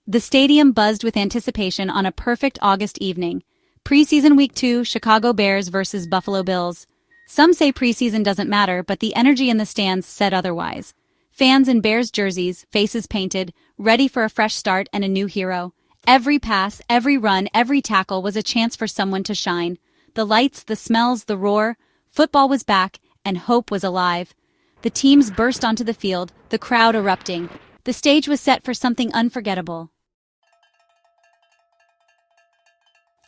The stadium buzzed with anticipation on a perfect August evening. Preseason Week 2, Chicago Bears versus Buffalo Bills. Some say preseason doesn't matter, but the energy in the stands said otherwise. Fans in Bears jerseys, faces painted, ready for a fresh start and a new hero. Every pass, every run, every tackle was a chance for someone to shine. The lights, the smells, the roar. Football was back, and hope was alive. The teams burst onto the field, the crowd erupting. The stage was set for something unforgettable.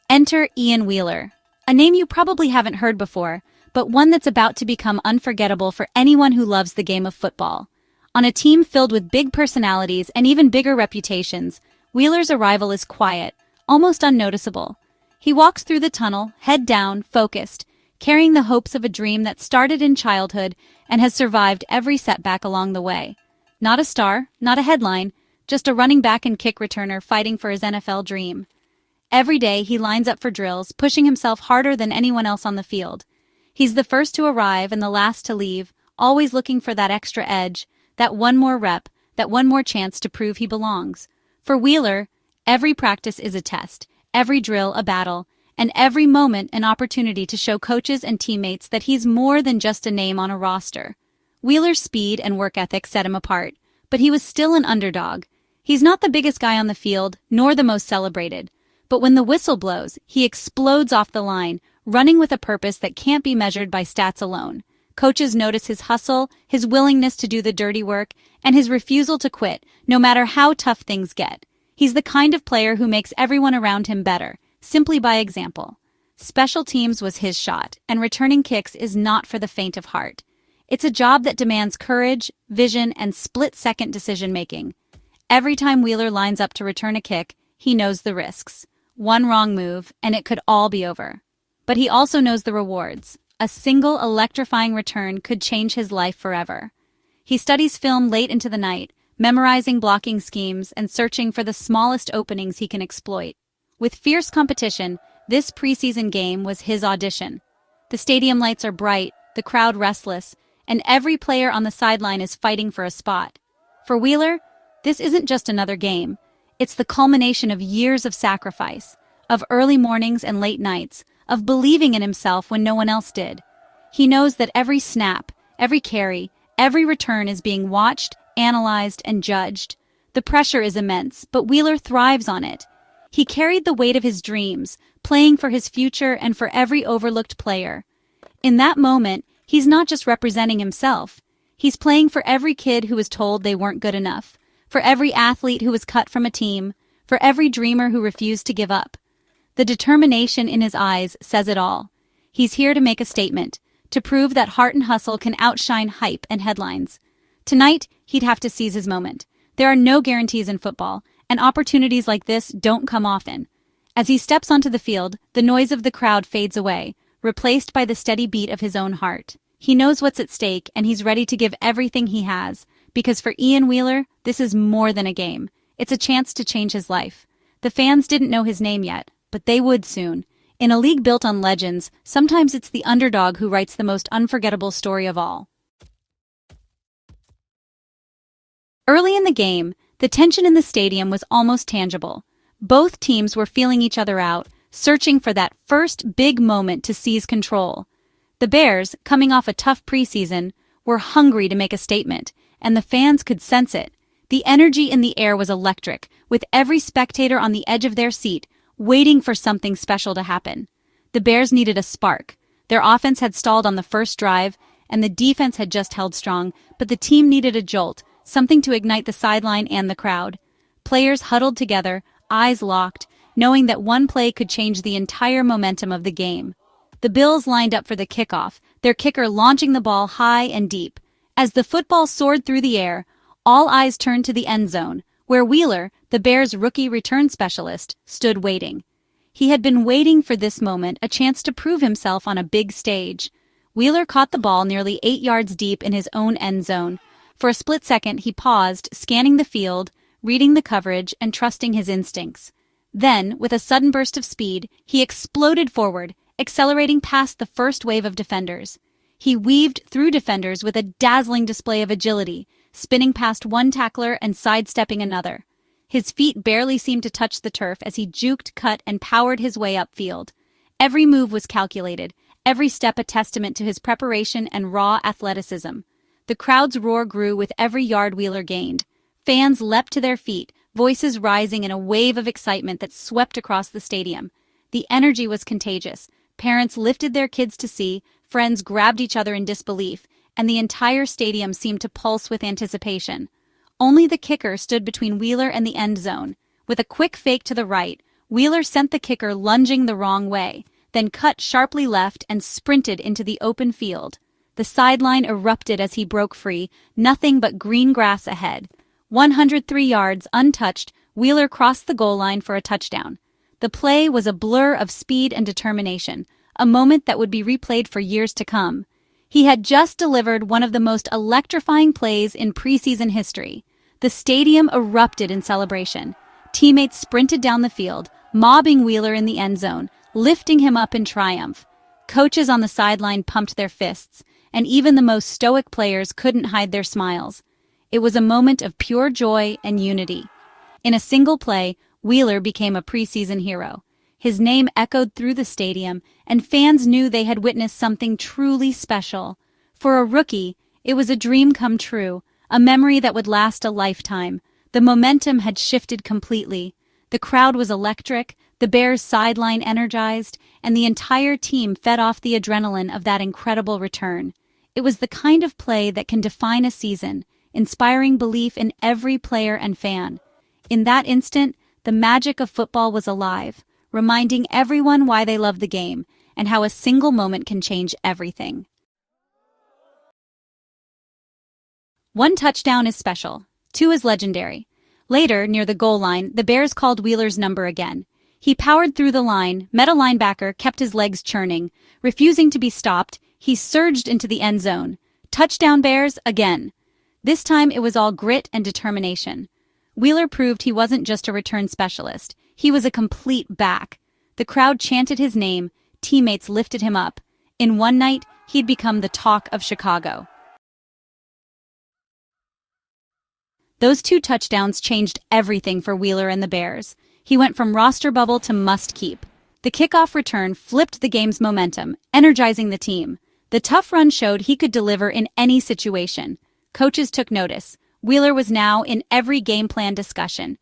Enter Ian Wheeler, a name you probably haven't heard before, but one that's about to become unforgettable for anyone who loves the game of football. On a team filled with big personalities and even bigger reputations, Wheeler's arrival is quiet, almost unnoticeable. He walks through the tunnel, head down, focused, carrying the hopes of a dream that started in childhood and has survived every setback along the way. Not a star, not a headline, just a running back and kick returner fighting for his NFL dream. Every day he lines up for drills, pushing himself harder than anyone else on the field. He's the first to arrive and the last to leave, always looking for that extra edge, that one more rep, that one more chance to prove he belongs. For Wheeler, every practice is a test, every drill a battle, and every moment an opportunity to show coaches and teammates that he's more than just a name on a roster. Wheeler's speed and work ethic set him apart, but he was still an underdog. He's not the biggest guy on the field, nor the most celebrated. But when the whistle blows, he explodes off the line, running with a purpose that can't be measured by stats alone. Coaches notice his hustle, his willingness to do the dirty work, and his refusal to quit, no matter how tough things get. He's the kind of player who makes everyone around him better, simply by example. Special teams was his shot, and returning kicks is not for the faint of heart. It's a job that demands courage, vision, and split-second decision-making. Every time Wheeler lines up to return a kick, he knows the risks. One wrong move, and it could all be over. But he also knows the rewards. A single electrifying return could change his life forever. He studies film late into the night, memorizing blocking schemes and searching for the smallest openings he can exploit. With fierce competition, this preseason game was his audition. The stadium lights are bright, the crowd restless, and every player on the sideline is fighting for a spot. For Wheeler, this isn't just another game. It's the culmination of years of sacrifice, of early mornings and late nights, of believing in himself when no one else did. He knows that every snap, every carry, every return is being watched, analyzed, and judged. The pressure is immense, but Wheeler thrives on it. He carried the weight of his dreams, playing for his future and for every overlooked player. In that moment, he's not just representing himself. He's playing for every kid who was told they weren't good enough, for every athlete who was cut from a team, for every dreamer who refused to give up. The determination in his eyes says it all. He's here to make a statement, to prove that heart and hustle can outshine hype and headlines. Tonight, he'd have to seize his moment. There are no guarantees in football, and opportunities like this don't come often. As he steps onto the field, the noise of the crowd fades away, replaced by the steady beat of his own heart. He knows what's at stake, and he's ready to give everything he has. Because for Ian Wheeler, this is more than a game. It's a chance to change his life. The fans didn't know his name yet, but they would soon. In a league built on legends, sometimes it's the underdog who writes the most unforgettable story of all. Early in the game, the tension in the stadium was almost tangible. Both teams were feeling each other out, searching for that first big moment to seize control. The Bears, coming off a tough preseason, were hungry to make a statement, and the fans could sense it. The energy in the air was electric, with every spectator on the edge of their seat, waiting for something special to happen. The Bears needed a spark. Their offense had stalled on the first drive, and the defense had just held strong, but the team needed a jolt, something to ignite the sideline and the crowd. Players huddled together, eyes locked, knowing that one play could change the entire momentum of the game. The Bills lined up for the kickoff, their kicker launching the ball high and deep. As the football soared through the air, all eyes turned to the end zone, where Wheeler, the Bears' rookie return specialist, stood waiting. He had been waiting for this moment, a chance to prove himself on a big stage. Wheeler caught the ball nearly 8 yards deep in his own end zone. For a split second, he paused, scanning the field, reading the coverage, and trusting his instincts. Then, with a sudden burst of speed, he exploded forward, accelerating past the first wave of defenders. He weaved through defenders with a dazzling display of agility, spinning past one tackler and sidestepping another. His feet barely seemed to touch the turf as he juked, cut, and powered his way upfield. Every move was calculated, every step a testament to his preparation and raw athleticism. The crowd's roar grew with every yard Wheeler gained. Fans leapt to their feet, voices rising in a wave of excitement that swept across the stadium. The energy was contagious. Parents lifted their kids to see, friends grabbed each other in disbelief, and the entire stadium seemed to pulse with anticipation. Only the kicker stood between Wheeler and the end zone. With a quick fake to the right, Wheeler sent the kicker lunging the wrong way, then cut sharply left and sprinted into the open field. The sideline erupted as he broke free, nothing but green grass ahead. 103 yards untouched, Wheeler crossed the goal line for a touchdown. The play was a blur of speed and determination, a moment that would be replayed for years to come. He had just delivered one of the most electrifying plays in preseason history. The stadium erupted in celebration. Teammates sprinted down the field, mobbing Wheeler in the end zone, lifting him up in triumph. Coaches on the sideline pumped their fists, and even the most stoic players couldn't hide their smiles. It was a moment of pure joy and unity. In a single play, Wheeler became a preseason hero. His name echoed through the stadium, and fans knew they had witnessed something truly special. For a rookie, it was a dream come true, a memory that would last a lifetime. The momentum had shifted completely. The crowd was electric, the Bears' sideline energized, and the entire team fed off the adrenaline of that incredible return. It was the kind of play that can define a season, inspiring belief in every player and fan. In that instant, the magic of football was alive, reminding everyone why they love the game and how a single moment can change everything. One touchdown is special, two is legendary. Later, near the goal line, the Bears called Wheeler's number again. He powered through the line, met a linebacker, kept his legs churning. Refusing to be stopped, he surged into the end zone. Touchdown Bears, again. This time it was all grit and determination. Wheeler proved he wasn't just a return specialist. He was a complete back. The crowd chanted his name, teammates lifted him up. In one night, he'd become the talk of Chicago. Those two touchdowns changed everything for Wheeler and the Bears. He went from roster bubble to must-keep. The kickoff return flipped the game's momentum, energizing the team. The tough run showed he could deliver in any situation. Coaches took notice. Wheeler was now in every game plan discussion.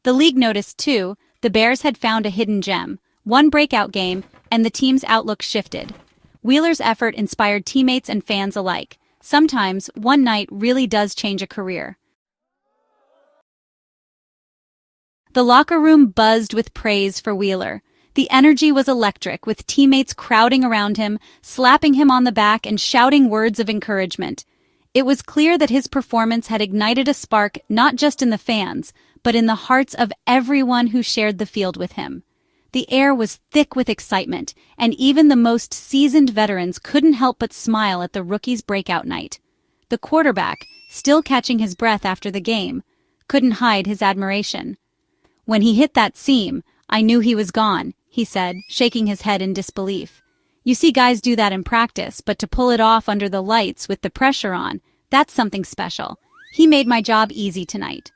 The league noticed, too. The Bears had found a hidden gem, one breakout game, and the team's outlook shifted. Wheeler's effort inspired teammates and fans alike. Sometimes, one night really does change a career. The locker room buzzed with praise for Wheeler. The energy was electric, with teammates crowding around him, slapping him on the back and shouting words of encouragement. It was clear that his performance had ignited a spark not just in the fans, but in the hearts of everyone who shared the field with him. The air was thick with excitement, and even the most seasoned veterans couldn't help but smile at the rookie's breakout night. The quarterback, still catching his breath after the game, couldn't hide his admiration. "When he hit that seam, I knew he was gone," he said, shaking his head in disbelief. "You see guys do that in practice, but to pull it off under the lights with the pressure on, that's something special. He made my job easy tonight."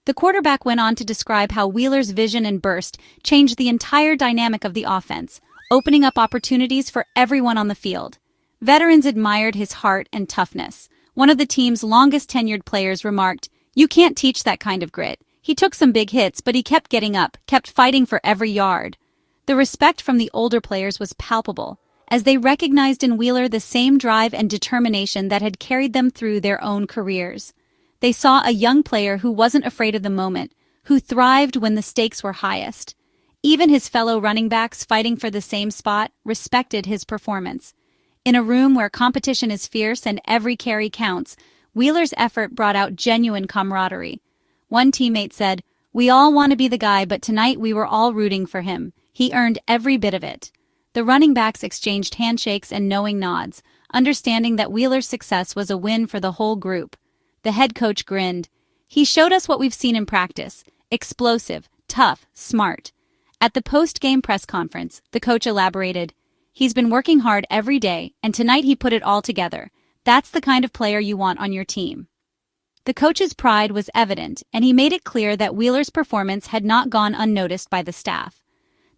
The quarterback went on to describe how Wheeler's vision and burst changed the entire dynamic of the offense, opening up opportunities for everyone on the field. Veterans admired his heart and toughness. One of the team's longest-tenured players remarked, "You can't teach that kind of grit. He took some big hits, but he kept getting up, kept fighting for every yard." The respect from the older players was palpable, as they recognized in Wheeler the same drive and determination that had carried them through their own careers. They saw a young player who wasn't afraid of the moment, who thrived when the stakes were highest. Even his fellow running backs fighting for the same spot respected his performance. In a room where competition is fierce and every carry counts, Wheeler's effort brought out genuine camaraderie. One teammate said, "We all want to be the guy, but tonight we were all rooting for him. He earned every bit of it." The running backs exchanged handshakes and knowing nods, understanding that Wheeler's success was a win for the whole group. The head coach grinned. "He showed us what we've seen in practice. Explosive, tough, smart." At the post-game press conference, the coach elaborated, "He's been working hard every day, and tonight he put it all together. That's the kind of player you want on your team." The coach's pride was evident, and he made it clear that Wheeler's performance had not gone unnoticed by the staff.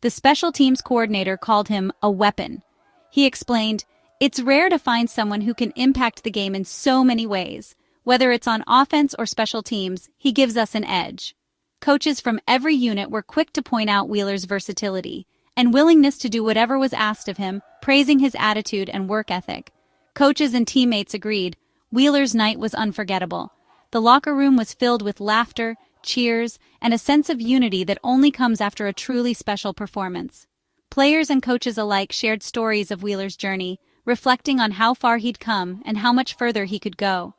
The special teams coordinator called him a weapon. He explained, "It's rare to find someone who can impact the game in so many ways. Whether it's on offense or special teams, he gives us an edge." Coaches from every unit were quick to point out Wheeler's versatility and willingness to do whatever was asked of him, praising his attitude and work ethic. Coaches and teammates agreed, Wheeler's night was unforgettable. The locker room was filled with laughter, cheers, and a sense of unity that only comes after a truly special performance. Players and coaches alike shared stories of Wheeler's journey, reflecting on how far he'd come and how much further he could go.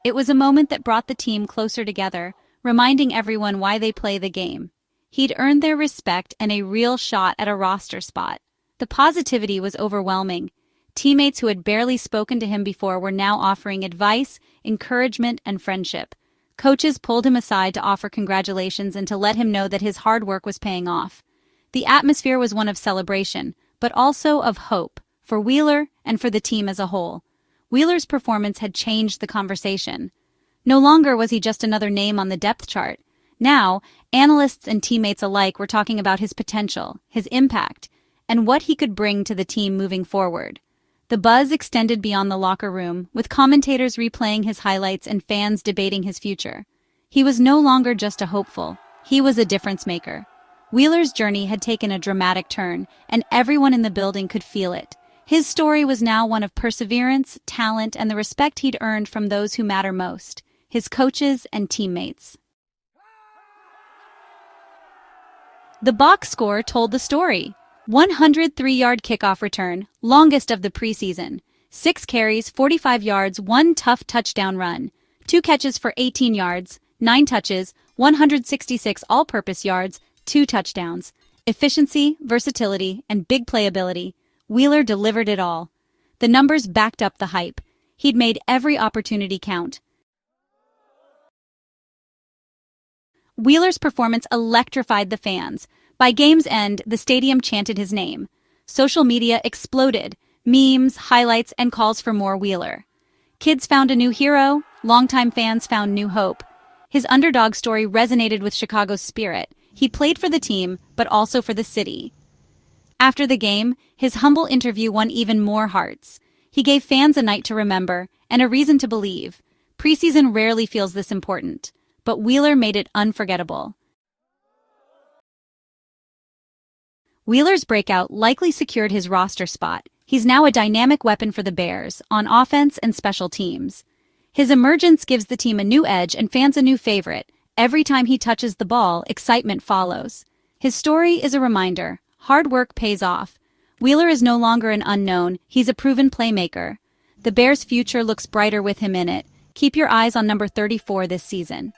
It was a moment that brought the team closer together, reminding everyone why they play the game. He'd earned their respect and a real shot at a roster spot. The positivity was overwhelming. Teammates who had barely spoken to him before were now offering advice, encouragement, and friendship. Coaches pulled him aside to offer congratulations and to let him know that his hard work was paying off. The atmosphere was one of celebration, but also of hope, for Wheeler and for the team as a whole. Wheeler's performance had changed the conversation. No longer was he just another name on the depth chart. Now, analysts and teammates alike were talking about his potential, his impact, and what he could bring to the team moving forward. The buzz extended beyond the locker room, with commentators replaying his highlights and fans debating his future. He was no longer just a hopeful. He was a difference maker. Wheeler's journey had taken a dramatic turn, and everyone in the building could feel it. His story was now one of perseverance, talent, and the respect he'd earned from those who matter most, his coaches and teammates. The box score told the story. 103-yard kickoff return, longest of the preseason. 6 carries, 45 yards, 1 tough touchdown run. 2 catches for 18 yards, 9 touches, 166 all-purpose yards, 2 touchdowns. Efficiency, versatility, and big playability. Wheeler delivered it all. The numbers backed up the hype. He'd made every opportunity count. Wheeler's performance electrified the fans. By game's end, the stadium chanted his name. Social media exploded. Memes, highlights, and calls for more Wheeler. Kids found a new hero. Longtime fans found new hope. His underdog story resonated with Chicago's spirit. He played for the team, but also for the city. After the game, his humble interview won even more hearts. He gave fans a night to remember and a reason to believe. Preseason rarely feels this important, but Wheeler made it unforgettable. Wheeler's breakout likely secured his roster spot. He's now a dynamic weapon for the Bears, on offense and special teams. His emergence gives the team a new edge and fans a new favorite. Every time he touches the ball, excitement follows. His story is a reminder. Hard work pays off. Wheeler is no longer an unknown. He's a proven playmaker. The Bears' future looks brighter with him in it. Keep your eyes on number 34 this season.